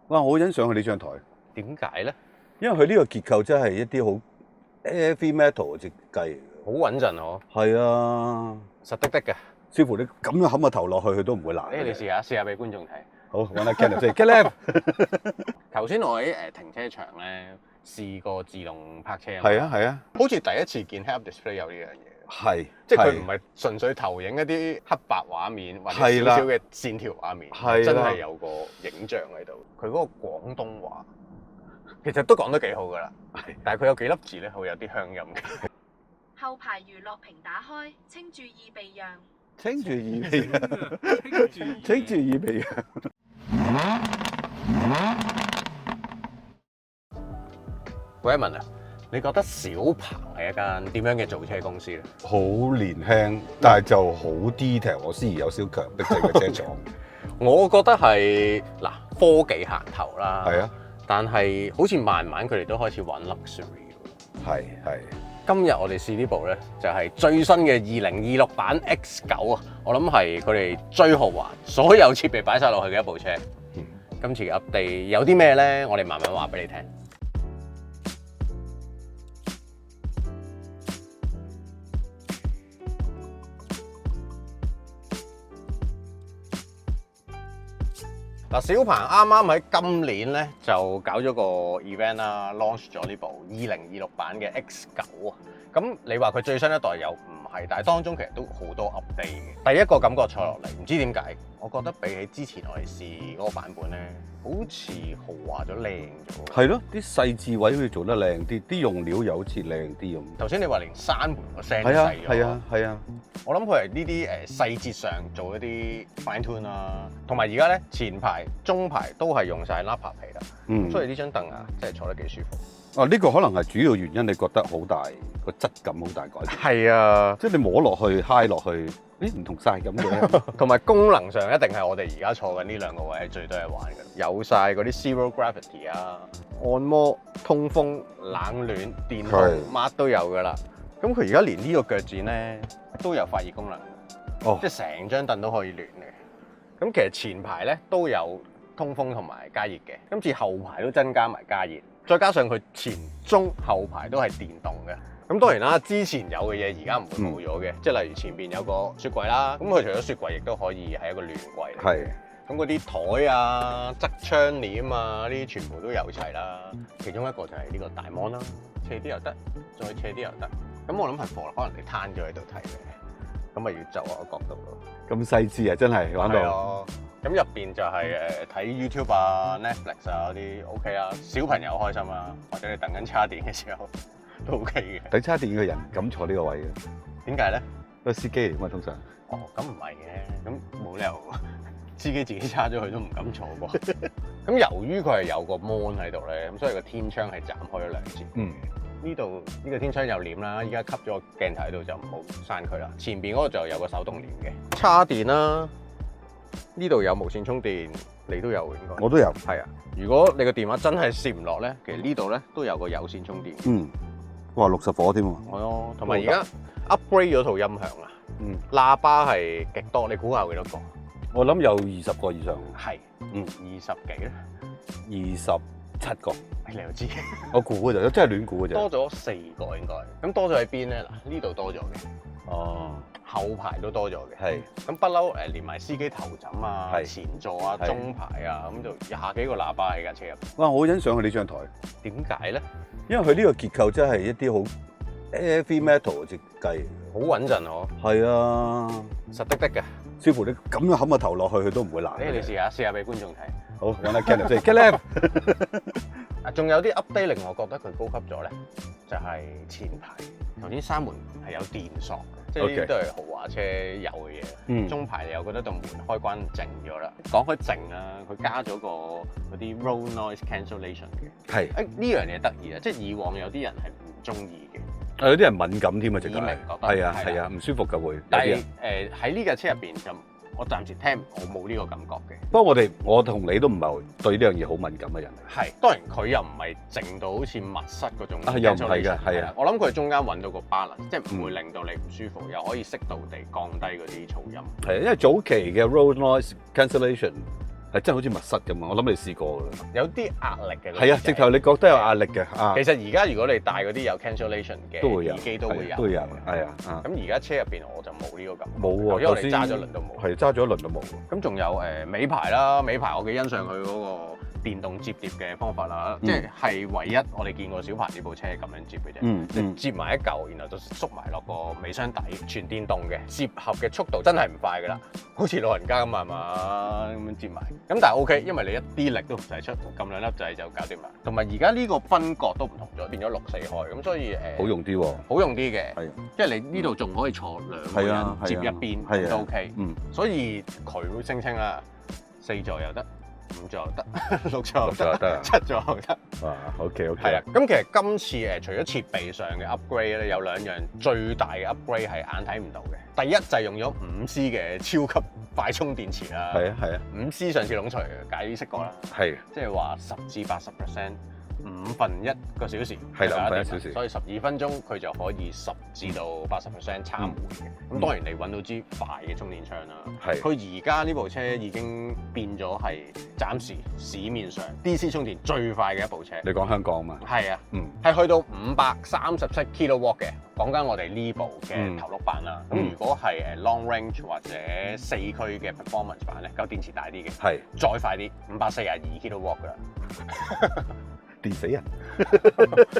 哇！我好欣賞佢呢張台，點解咧？因為佢呢個結構真係一啲好 heavy metal 嘅設計，好穩陣嗬。係啊，實的嘅。似乎你咁樣冚個頭落去，佢都唔會爛。你試下俾觀眾睇。好，揾阿 Kenneth 先 ，Kenneth。頭先我喺停車場咧試過自動泊車。係啊，好似第一次見 Head-Up Display 有呢樣嘢。係，即係佢唔係純粹投影一啲黑白畫面或者少少嘅線條畫面，真係有個影像喺度。佢嗰個廣東話其實都講得幾好㗎啦，但係佢有幾粒字咧，會有啲鄉音嘅。後排娛樂屏打開，請注意避讓。請注意避讓，請注意避讓。喂，文啊，你覺得小鵬係一間點樣嘅造車公司咧？好年輕，但係就好 detail，我思而有少強迫症嘅車廠。我覺得係嗱，科技行頭啦，係啊，但係好似慢慢佢哋都開始玩 luxury。係。今日我哋試呢部咧，就係最新嘅2026版 X9啊！我諗係佢哋最豪華，所有設備擺晒落去嘅一部車。今次嘅 update 有啲咩咧？我哋慢慢話俾你聽。嗱，小鵬啱啱喺今年咧就搞咗個 event 啦 ，launch 咗呢部2026版嘅 X9啊。咁你話佢最新一代有唔係，但係當中其實都好多 update 嘅。第一個感覺坐落嚟，唔知點解，我覺得比起之前我哋試嗰個版本咧，好似豪華咗靚咗。係咯，啲細緻位好似做得靚啲，啲用料又好似靚啲咁。頭先你話連閂門個聲都細咗。係啊。我諗佢係呢啲細節上做一啲 fine tune 啦，同埋而家咧前排、中排都係用晒 Nappa 皮啦，所以呢張凳啊真係坐得幾舒服。呢個可能係主要原因，你覺得好大個質感好大改變。係啊，即係你摸落去、揩落去，唔同晒咁嘅。同埋功能上一定係我哋而家坐緊呢兩個位係最多人玩嘅，有晒嗰啲 zero gravity 啊、按摩、通風、冷暖、電動乜都有㗎啦。咁佢而家連呢個腳墊咧都有發熱功能，即係成張凳都可以暖嘅。咁其實前排咧都有通風同埋加熱嘅，今次後排都增加埋加熱。再加上佢前中後排都係電動嘅，咁當然啦，之前有嘅嘢而家唔會冇咗嘅，即係例如前邊有個雪櫃啦，咁佢除咗雪櫃亦都可以係一個暖櫃。係，咁嗰啲台啊、側窗簾啊，呢啲全部都有齊啦。其中一個就係呢個大芒啦，斜啲又得，再斜啲又得。咁我諗係可能你攤咗喺度睇嘅，咁咪要就我個角度咯。咁細緻啊，真係玩到。咁入邊就係睇 YouTube 啊、Netflix 啊嗰啲 OK 啊，小朋友開心啊，或者你等緊叉電嘅時候都 OK 嘅。等叉電嘅人敢坐呢個位嘅？點解咧？個司機嚟㗎嘛，通常。哦，咁唔係嘅，咁冇理由司機自己叉咗佢都唔敢坐噃。咁由於佢係有個 mon 喺度咧，咁所以個天窗係斬開咗兩截。呢度呢個天窗有簾啦，依家吸咗個鏡頭喺度就唔好閂佢啦。前邊嗰個就有個手動簾嘅。叉電啦。呢度有無線充電，你都有應該。我都有。係啊，如果你個電話真係攝唔落咧，其實呢度咧都有個有線充電。哇，60火添喎。係咯，同埋而家 upgrade 咗套音響啊。喇叭係極多，你估下有幾多個？我諗有20個以上。係。20幾咧？27個。你又知？我估嘅啫，真係亂估嘅啫。多咗4個應該。咁多咗喺邊咧？嗱，呢度多咗嘅。哦。後排都多咗嘅，係咁不嬲連埋司機頭枕啊、前座啊、中排啊，咁就20幾個喇叭喺架車入邊。哇！我好欣賞佢呢張台，點解咧？因為佢呢個結構真係一啲好 heavy metal 嘅設計，好穩陣嗬。係啊，實的嘅。似乎你咁樣冚個頭落去，佢都唔會爛。你試下俾觀眾睇。好，揾阿 Kenneth 先 ，Kenneth。啊，仲有啲 update 令我覺得佢高級咗咧，就係前排頭先閂門係有電鎖。即係呢啲都係豪華車有嘅嘢。中排你又覺得道門開關靜咗啦。講開靜啊，佢加咗個嗰啲 road noise cancellation 嘅。係。呢樣嘢得意啊！即係以往有啲人係唔中意嘅。有啲人敏感添啊，直頭。耳鳴覺得。係啊，唔舒服㗎會。但係喺呢架車入邊就我暫時聽我冇呢個感覺嘅。不過我同你都唔係對呢樣嘢好敏感嘅人。係。當然佢又唔係靜到好似密室嗰種。又唔係㗎，係啊。我諗佢中間揾到個 balance，即係唔會令到你唔舒服，又可以適度地降低嗰啲噪音。係，因為早期嘅 road noise cancellation 係真係好似密室咁啊！我諗你試過㗎啦，有啲壓力嘅。係啊，直頭你覺得有壓力嘅啊。其實而家如果你戴嗰啲有 cancellation 嘅耳機都會有，係啊。咁而家車入邊我就冇呢個感覺，冇喎，因為我哋揸咗輪都冇。係揸咗一輪都冇。咁仲有尾排啦，尾排我幾欣賞佢嗰個電動摺疊嘅方法啦，即係唯一我哋見過小鵬呢部車係咁樣摺嘅啫，即係摺埋一嚿，然後就縮埋落個尾箱底，全電動嘅，摺合嘅速度真係唔快㗎啦，好似老人家咁慢慢咁樣摺埋。咁但係 OK，因為你一啲力都唔使出，撳兩粒掣就搞掂啦。同埋而家呢個分角都唔同咗，變咗6/4開，咁所以好用啲喎，好用啲嘅，係，因為你呢度仲可以坐2個人摺一邊都 OK，所以佢會聲稱啦，4座又得。5座又得，6座又得，7座又得。啊 ，OK。係啦，咁其實今次除咗設備上嘅 upgrade 咧，有2樣最大嘅 upgrade 係眼睇唔到嘅。第一就係用咗5C 嘅超級快充電池啦。係啊。5C 上次龍除解釋過啦。係。即係話10至80%。1/5個小時，係啦，1/5小時，所以12分鐘佢就可以10至到80% 插滿嘅。咁當然你揾到支快嘅充電槍啦。係。佢而家呢部車已經變咗係暫時市面上 DC 充電最快嘅一部車。你講香港嘛？係啊。係去到537 kW 嘅。講緊我哋呢部嘅頭轆版啦。咁如果係long range 或者4驅嘅 performance 版咧，夠電池大啲嘅，係再快啲，542 kW 㗎啦。電死人！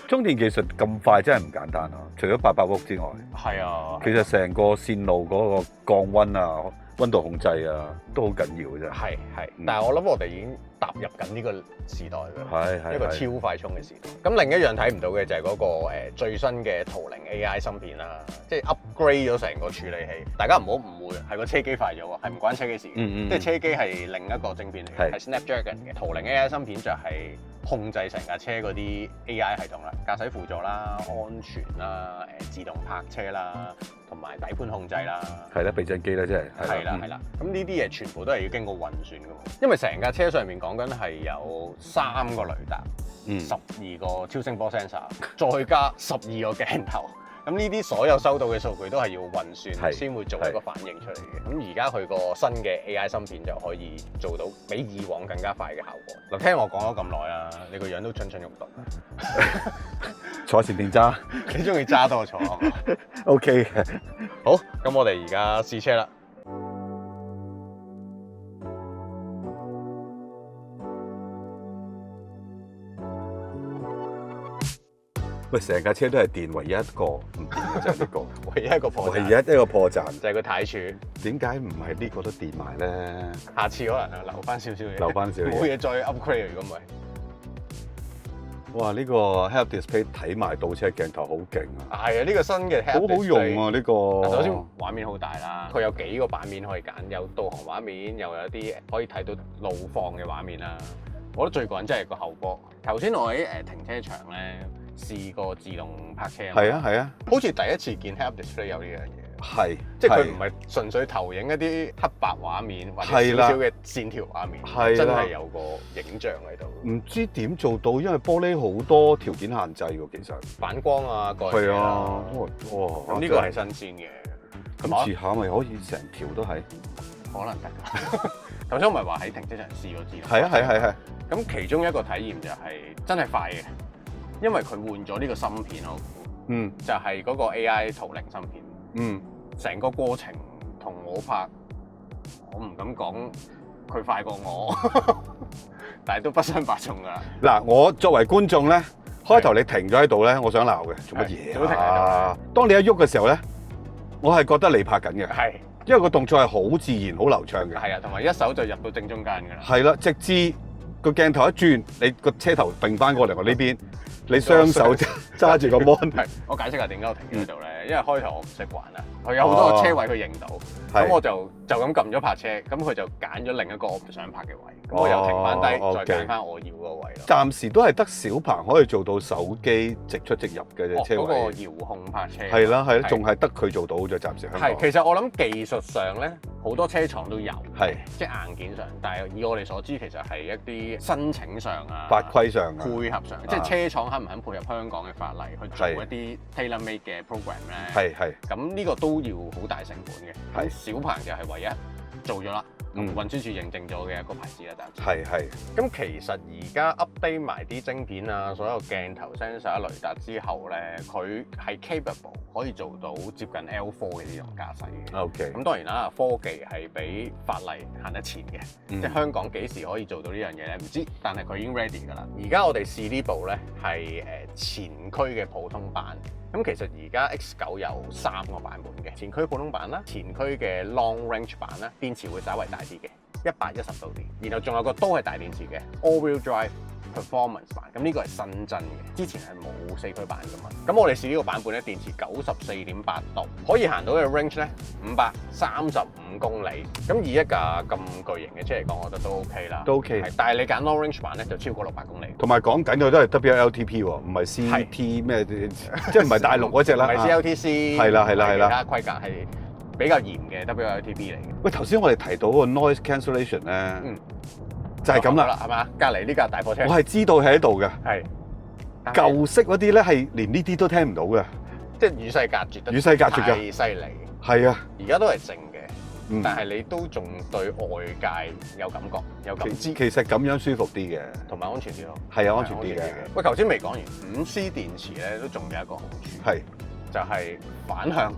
充電技術咁快真係唔簡單啊！除咗800伏之外，係啊，其實成個線路嗰個降溫啊、溫度控制啊，都好緊要嘅啫。係，但係我諗我哋已經踏入緊呢個時代㗎，一個超快充嘅時代。咁另一樣睇唔到嘅就係嗰個最新嘅圖靈 AI 芯片啦，即係 upgrade 咗成個處理器。大家唔好誤會，係個車機快咗喎，係唔關車機事嘅。即係車機係另一個晶片嚟嘅，係 Snapdragon 嘅。圖靈 AI 芯片就係控制成架車嗰啲 AI 系統啦，駕駛輔助啦、安全啦、自動泊車啦，同埋底盤控制啦，係啦，避震機啦，即係係啦。咁呢啲嘢全部都係要經過運算㗎嘛，因為成架車上面講緊係有3個雷達、12個超聲波 sensor， 再加12個鏡頭。咁呢啲所有收到嘅數據都係要運算先會做一個反應出嚟嘅。咁而家佢個新嘅 AI 芯片就可以做到比以往更加快嘅效果。嗱，聽我講咗咁耐啦，你個樣都蠢蠢欲動。坐前定揸？你中意揸多坐？OK 嘅。好，咁我哋而家試車啦。喂，成架車都係電，唯一一個唔電嘅就係呢個，唯一一個破綻，就係個軚柱。點解唔係呢個都電埋咧？下次可能留翻少少嘢，冇嘢再 upgrade。如果唔係，哇！呢個 Head-Up Display 睇埋倒車鏡頭好勁啊！係啊，呢個新嘅 Head-Up Display 好用啊！呢個首先畫面好大啦，佢有幾個版面可以揀，有導航畫面，又有啲可以睇到路況嘅畫面啦。我覺得最過癮真係個後波。頭先我喺停車場咧試過自動泊車，係啊，好似第一次見 Head-Up Display 有呢樣嘢，係，即係佢唔係純粹投影一啲黑白畫面或者少少嘅線條畫面，真係有個影像喺度。唔知點做到，因為玻璃好多條件限制喎，其實反光啊，各樣嘢啊，哇！咁呢個係新鮮嘅，咁遲下咪可以成條都係，可能得。頭先我咪話喺停車場試過自動，係。咁其中一個體驗就係真係快嘅。因為佢換咗呢個芯片咯，就係嗰個 AI 圖靈芯片，成個過程同我拍，我唔敢講佢快過我，但係都不相伯仲噶啦。嗱，我作為觀眾咧，開頭你停咗喺度咧，我想鬧嘅，做乜嘢？做乜停喺度？當你一喐嘅時候咧，我係覺得你拍緊嘅，係，因為個動作係好自然、好流暢嘅，係啊，同埋一手就入到正中間噶啦，係啦，直至個鏡頭一轉，你個車頭並翻過嚟我呢邊。你雙手揸住個 mon， 我解釋下點解我停喺度咧，因為開頭我唔識玩啊，佢有好多個車位佢認到，咁我就咁撳咗泊車，咁佢就揀咗另一個我唔想泊嘅位，咁我又停翻低，再揀翻我要嗰個位咯。暫時都係得小鵬可以做到手機直出直入嘅車位，嗰個遙控泊車係啦，仲係得佢做到啫，暫時香港。係，其實我諗技術上咧，好多車廠都有，係即係硬件上，但係以我哋所知，其實係一啲申請上啊、法規上、配合上，即係車廠肯唔肯配合香港嘅法例去做一啲 tailor-made 嘅 program 咧？係。咁呢個都要好大成本嘅。係。小鵬就係唯一做咗啦，運輸署認證咗嘅一個牌子啦，暫時。係。咁其實而家 update 埋啲晶片啊，所有鏡頭 sensor、雷達之後咧，佢係 capable 可以做到接近 L4 嘅呢種駕駛嘅。OK。咁當然啦，科技係比法例行得前嘅，即係香港幾時可以做到呢樣嘢咧？唔知，但係佢已經 ready 㗎啦。而家我哋試呢部咧係前驅嘅普通版。咁其實而家 X9 有3個版本嘅，前驅普通版啦，前驅嘅 Long Range 版啦，電池會稍為大啲嘅，110度電，然後仲有個都係大電池嘅 All-Wheel Drive Performance 版，咁呢個係新增嘅，之前係冇4驅版噶嘛。咁我哋試呢個版本咧，電池94.8度，可以行到嘅 range 咧535公里。咁以一架咁巨型嘅車嚟講，我覺得都 OK 啦。都 OK。但係你揀 Long Range 版咧，就超過600公里。同埋講緊嘅都係 WLTP 喎，唔係 CT 咩，即係唔係大陸嗰隻啦。唔係 CLTC。係啦。其他規格係比較嚴嘅 WLTP 嚟嘅。喂，頭先我哋提到個 noise cancellation 咧。就係咁啦，係嘛？隔離呢架大貨車，我係知道喺度嘅。係舊式嗰啲咧，係連呢啲都聽唔到嘅，即係與世隔絕得與世隔絕嘅，太犀利。係啊，而家都係靜嘅，但係你都仲對外界有感覺、有感知。其實咁樣舒服啲嘅，同埋安全啲咯。係啊，安全啲嘅。喂，頭先未講完，5C 電池咧都仲有一個好處，係就係反向，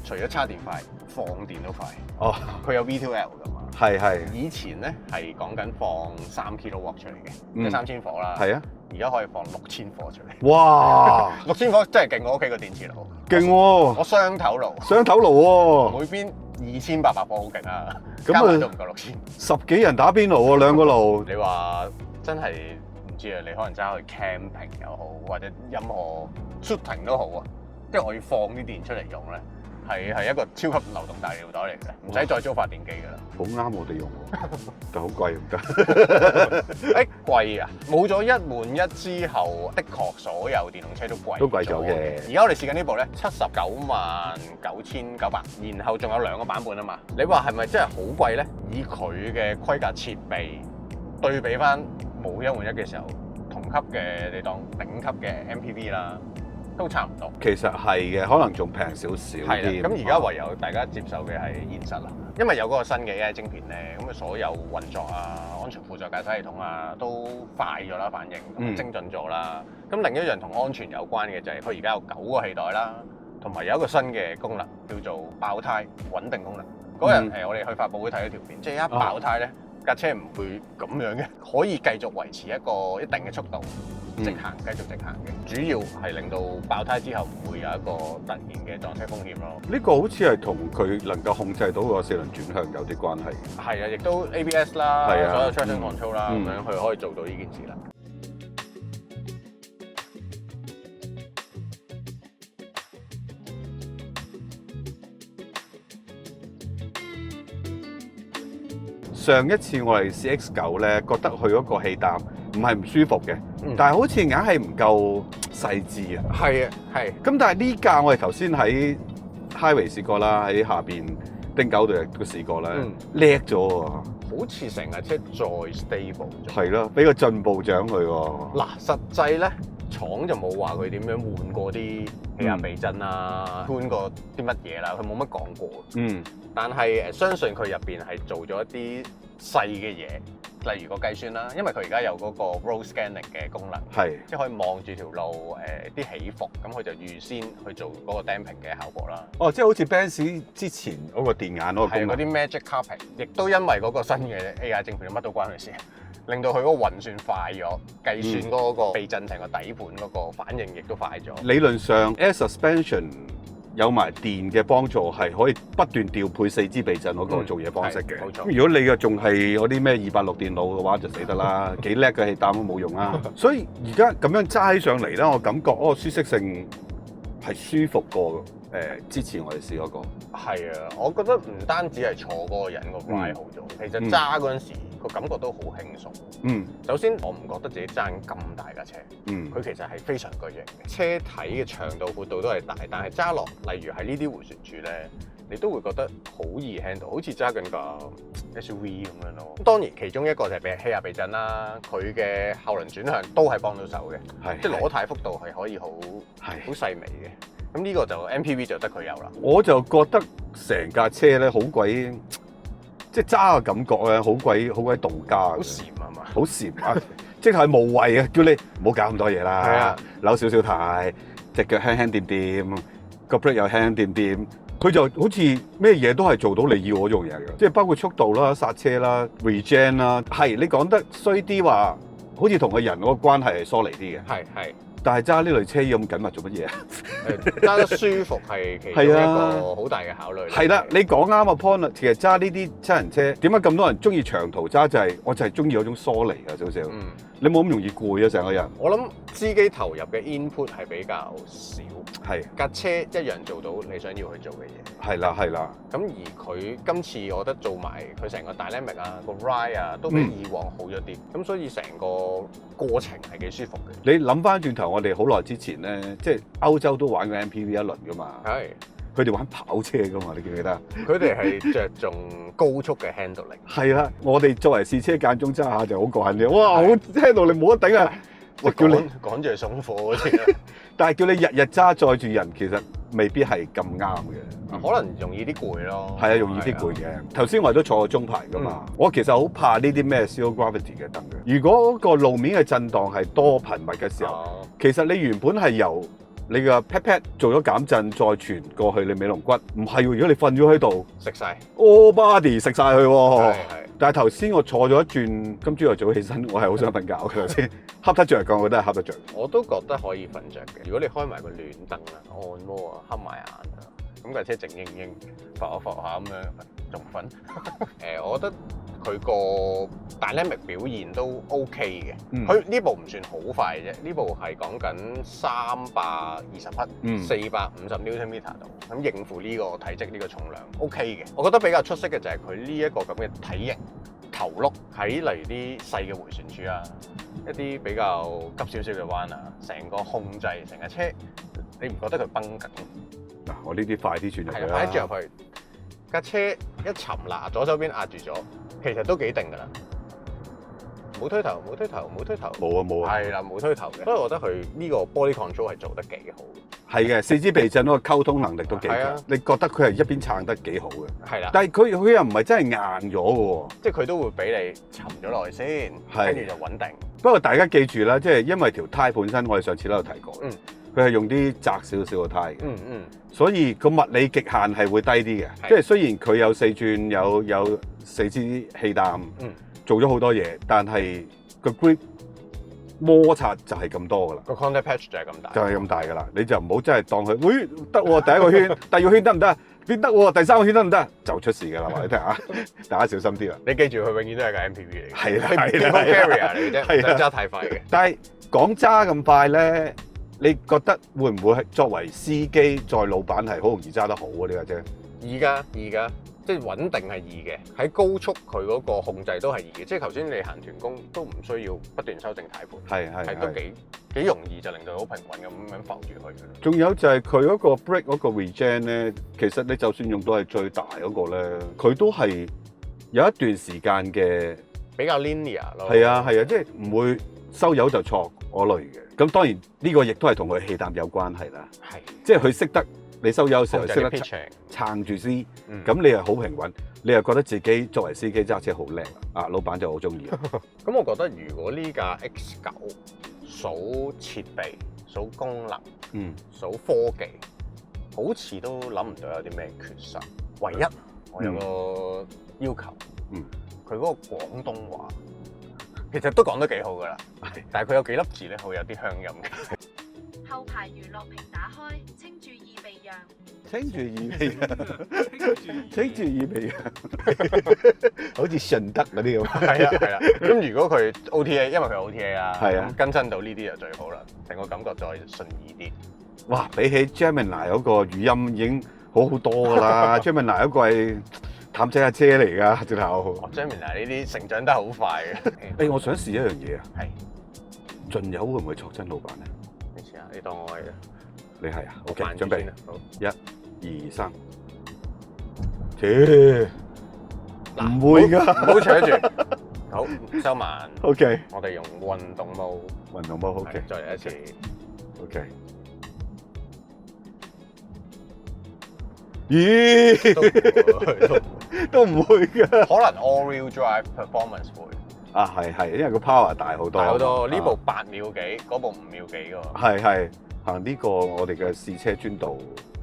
除咗叉電快，放電都快。哦，佢有 V2L 㗎嘛。係。以前咧係講緊放3 kW 出嚟嘅，即係3000火啦。係啊。而家可以放6000火出嚟。哇！6000火真係勁過我屋企個電磁爐。勁喎！我雙頭爐。雙頭爐喎。每邊2800火好勁啊！加埋都唔夠6000。10幾人打邊爐喎，兩個爐。你話真係唔知啊？你可能揸去 camping 又好，或者任何 shooting 都好啊，即係我要放啲電出嚟用咧。係一個超級流動大尿袋嚟嘅，唔使再租發電機㗎啦。好啱我哋用喎，但好貴唔得。誒貴啊！冇咗1換1之後，的確所有電動車都貴。都貴咗嘅。而家我哋試緊呢部咧，799900，然後仲有2個版本啊嘛。你話係咪真係好貴咧？以佢嘅規格設備對比翻冇1換1嘅時候，同級嘅你當頂級嘅 MPV 啦。都差唔多，其實係嘅，可能仲平少少啲。係啦，咁而家唯有大家接受嘅係現實啦，因為有嗰個新嘅 AI 晶片咧，咁啊所有運作啊、安全輔助駕駛系統啊都快咗啦，反應精準咗啦。咁另一樣同安全有關嘅就係佢而家有9個氣袋啦，同埋有一個新嘅功能叫做爆胎穩定功能。嗰日我哋去發佈會睇咗條片，即係一爆胎咧，架車唔會咁樣嘅，可以繼續維持一個一定嘅速度。直行，繼續直行嘅，主要係令到爆胎之後唔會有一個突然嘅撞車風險咯。呢個好似係同佢能夠控制到個4輪轉向有啲關係。係啊，亦都 ABS 啦，所有 traction control 啦，咁樣佢可以做到呢件事啦。上一次我哋試 X9咧，覺得佢嗰個氣膽唔係唔舒服嘅，但係好似硬係唔夠細緻啊。係啊，係。咁但係呢架我哋頭先喺 Highway 試過啦，喺下邊汀九度亦都試過啦，叻咗喎。好似成架車再 stable 咗。係咯，俾個進步獎佢喎。嗱，實際咧，廠就冇話佢點樣換過啲氣壓避震啊，換過啲乜嘢啦，佢冇乜講過。但係相信佢入邊係做咗一啲細嘅嘢，例如個計算啦，因為佢而家有嗰個 road scanning 嘅功能，即係可以望住條路啲起伏，咁佢就預先去做嗰個 damping 嘅效果啦。哦，即係好似 Benz 之前嗰個電眼嗰個功能。係嗰啲 Magic Carpet，亦都因為嗰個新嘅 AI 晶片，乜都關佢事，令到佢嗰個運算快咗，計算嗰個避震成個底盤嗰個反應亦都快咗。理論上 Air Suspension 有埋電嘅幫助，係可以不斷調配4支避震嗰個做嘢方式嘅。冇錯。如果你嘅仲係嗰啲咩286電腦嘅話，就死得啦，幾叻嘅氣膽都冇用啦。所以而家咁樣揸起上嚟咧，我感覺嗰個舒適性係舒服過之前我哋試嗰個。係啊，我覺得唔單止係坐嗰個人個快好咗，其實揸嗰陣時個感覺都好輕鬆。首先我唔覺得自己揸咁大架車。佢其實係非常巨型嘅，車體嘅長度闊度都係大，但係揸落，例如喺呢啲迴旋處咧，你都會覺得好易 handle，好似揸緊個 SUV 咁樣咯。當然其中一個就係氣壓避震啦，佢嘅後輪轉向都係幫到手嘅，即係攞軚幅度係可以好細微嘅。咁呢個就 MPV 就得佢有啦。我就覺得成架車咧好鬼，即係揸嘅感覺咧，好鬼道家，好禪係嘛？好禪啊！即係無謂嘅，叫你唔好搞咁多嘢啦。係啊，扭少少軚，隻腳輕輕掂掂，個 brake 又輕輕掂掂，佢就好似咩嘢都係做到你要嗰種嘢嘅，即係包括速度啦、剎車啦、regen 啦。係你講得衰啲話，好似同個人嗰個關係係疏離啲嘅。係。但係揸呢類車咁緊密做乜嘢啊？揸得舒服係其中一個好大嘅考慮。係啦，你講啱啊 point。其實揸呢啲七人車，點解咁多人中意長途揸？就係我就係中意嗰種疏離啊，少少。你冇咁容易攰啊，成個人。我諗司機投入嘅 input 係比較少。係。架車一樣做到你想要去做嘅嘢。係啦。咁而佢今次我覺得做埋佢成個 dynamic 啊，個 ride 啊，都比以往好咗啲。咁所以成個過程係幾舒服嘅。你諗翻轉頭，我哋好耐之前咧，即係歐洲都玩過 MPV 一輪噶嘛。係。佢哋玩跑車噶嘛？你記唔記得？佢哋係着重高速嘅 handling。係啦，我哋作為試車間中揸下就好過癮嘅。哇！好聽到你冇得頂啊！我叫你趕住去送貨嗰啲。但係叫你日日揸載住人，其實未必係咁啱嘅。可能容易啲攰咯。係啊，容易啲攰嘅。頭先我哋都坐過中排噶嘛。我其實好怕呢啲咩 zero gravity 嘅燈嘅。如果個路面嘅震盪係多頻密嘅時候，其實你原本係由你個 pat pat 做咗減震，再傳過去你尾龍骨，唔係喎。如果你瞓咗喺度，食晒 all body 食晒佢喎。但係頭先我坐咗一轉，今朝又早起身，我係好想瞓覺嘅先，瞌得着講，我覺得係瞌得着。我都覺得可以瞓着嘅。如果你開埋個暖燈啊，按摩啊，瞌埋眼啊，咁架車靜英英，浮下浮下咁樣，仲瞓。我覺得佢個 dynamic 表現都 OK 嘅。佢呢部唔算好快啫，呢部係講緊320匹，450 Nm 度，咁應付呢個體積呢個重量 OK 嘅。我覺得比較出色嘅就係佢呢一個咁嘅體型頭碌，喺例如啲細嘅迴旋處啊，一啲比較急少少嘅彎啊，成個控制成架車，你唔覺得佢繃緊？嗱，我呢啲快啲轉入去啦。快啲轉入去，架車一沉啦，左手邊壓住咗，其實都幾定㗎啦。冇推頭，冇推頭，冇推頭。冇啊。係啦，冇推頭嘅。所以我覺得佢呢個 body control 係做得幾好。係嘅，四肢避震嗰個溝通能力都幾強。你覺得佢係一邊撐得幾好嘅。係啦。但係佢又唔係真係硬咗嘅喎。即係佢都會俾你沉咗落去先，跟住就穩定。不過大家記住啦，即係因為條胎本身，我哋上次都有提過。佢係用啲窄少少嘅胎嘅。所以個物理極限係會低啲嘅。即係雖然佢有4轉，有4支氣膽。做咗好多嘢，但係個 grip 摩擦就係咁多噶啦，個 contact patch 就係咁大，就係咁大噶啦。你就唔好真係當佢，喂得喎，第一個圈，第二個圈得唔得？邊得喎？第三個圈得唔得？就出事噶啦，話你聽下，大家小心啲啦。你記住，佢永遠都係個 MPV 嚟嘅，係啦，carrier 嚟嘅啫，唔使揸太快嘅。但係講揸咁快咧，你覺得會唔會係作為司機載老闆係好容易揸得好啊？呢架車？易㗎。即係穩定係易嘅，喺高速佢嗰個控制都係易嘅。即係頭先你行團工都唔需要不斷修正軚盤，係都幾容易就令到好平穩咁樣浮住去嘅。仲有就係佢嗰個 brake 嗰個 regen 咧，其實你就算用到係最大嗰個咧，佢都係有一段時間嘅比較 linear 咯。係啊，即係唔會收油就錯嗰類嘅。咁當然呢個亦都係同佢氣膽有關係啦。係，即係佢識得。你收油嘅時候識得撐住先，咁你係好平穩，你又覺得自己作為司機揸車好叻啊！老闆就好中意。咁我覺得如果呢架 X9 數設備、數功能、數科技，好似都諗唔到有啲咩缺失。唯一我有個要求，佢嗰個廣東話其實都講得幾好噶啦，但係佢有幾粒字咧，會有啲鄉音嘅。後排娛樂屏打開，請注意避讓。請注意避讓。請注意避讓。好似順德嗰啲咁。係啊。咁如果佢 OTA，因為佢 OTA 啦，咁更新到呢啲就最好啦，成個感覺再順意啲。哇！比起 Gemini 嗰個語音已經好好多㗎啦。Gemini 嗰個係譚仔阿姐嚟㗎，直頭。Gemini 呢啲成長得好快嘅。我想試一樣嘢啊。係。盡友會唔會錯真老闆咧？你當我係啊？你係啊 ？OK，準備，好，1、2、3，唔會㗎，唔好扯住，好，收慢 ，OK，我哋用運動模，OK，再嚟一次 ，OK，咦？都唔會㗎。可能 all-wheel drive performance 會。啊，係，因為個 power 大好多。大好多，呢部8秒幾，嗰部5秒幾㗎喎。係行呢個我哋嘅試車專道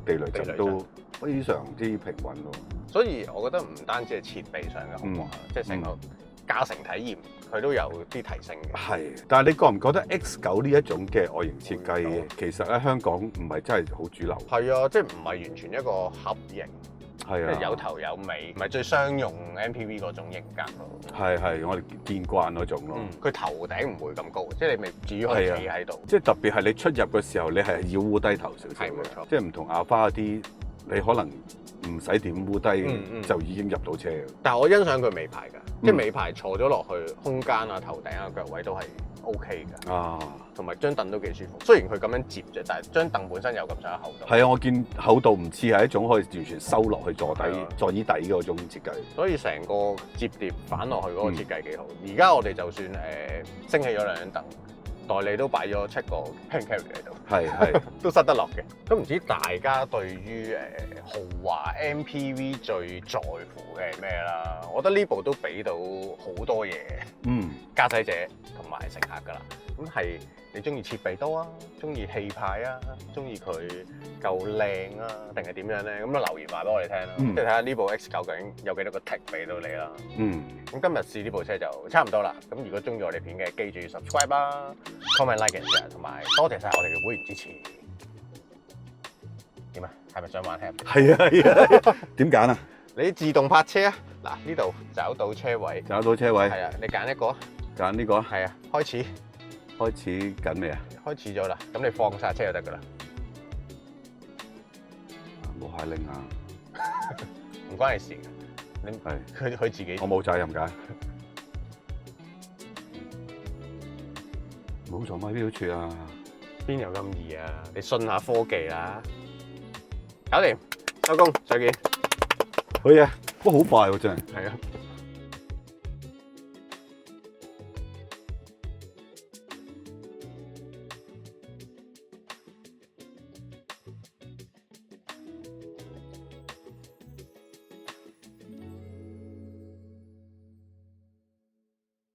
地雷陣都非常之平穩咯。所以我覺得唔單止係設備上嘅豪華，即係成個駕乘體驗佢都有啲提升嘅。係，但係你覺唔覺得 X9呢一種嘅外形設計，其實喺香港唔係真係好主流？係啊，即係唔係完全一個盒型。係啊，即係有頭有尾，唔係最商用 MPV 嗰種型格咯。係，我哋見慣嗰種咯。佢頭頂唔會咁高，即係你未至於可以企喺度。即係特別係你出入嘅時候，你係要烏低頭少少。係冇錯。即係唔同亞花嗰啲，你可能唔使點烏低就已經入到車。但係我欣賞佢尾排㗎，即係尾排坐咗落去，空間啊、頭頂啊、腳位都係 OK 㗎。啊，同埋張凳都幾舒服。雖然佢咁樣摺啫，但係張凳本身有咁上下厚度。係啊，我見厚度唔似係一種可以完全收落去座椅底嗰種設計。所以成個摺疊反落去嗰個設計幾好。而家我哋就算升起咗兩張凳，代理都擺咗7個 hand carry 喺度，係都塞得落嘅。咁唔知大家對於豪華 MPV 最在乎嘅係咩啦？我覺得呢部都俾到好多嘢，駕駛者同埋乘客㗎啦。咁係你中意設備多啊，中意氣派啊，中意佢夠靚啊，定係點樣咧？咁啊留言話俾我哋聽啦，即係睇下呢部 X9究竟有幾多個 tick 俾到你啦。咁今日試呢部車就差唔多啦。咁如果中意我哋片嘅，記住 subscribe 啦，comment like and share，同埋多謝晒我哋嘅會員支持。點啊？係咪想玩 App？係啊。點揀啊？你自動泊車啊！嗱，呢度找到車位。找到車位。係啊，你揀一個啊。揀呢個啊？係啊，開始。開始緊未啊？開始咗啦，咁你放煞車就得噶啦。冇下令啊！唔關你事嘅，你係佢自己。我冇責任㗎。唔好撞埋標柱啊！邊有咁易啊？你信下科技啦。搞掂，收工，再見。好嘢，不過好快喎真係。係啊。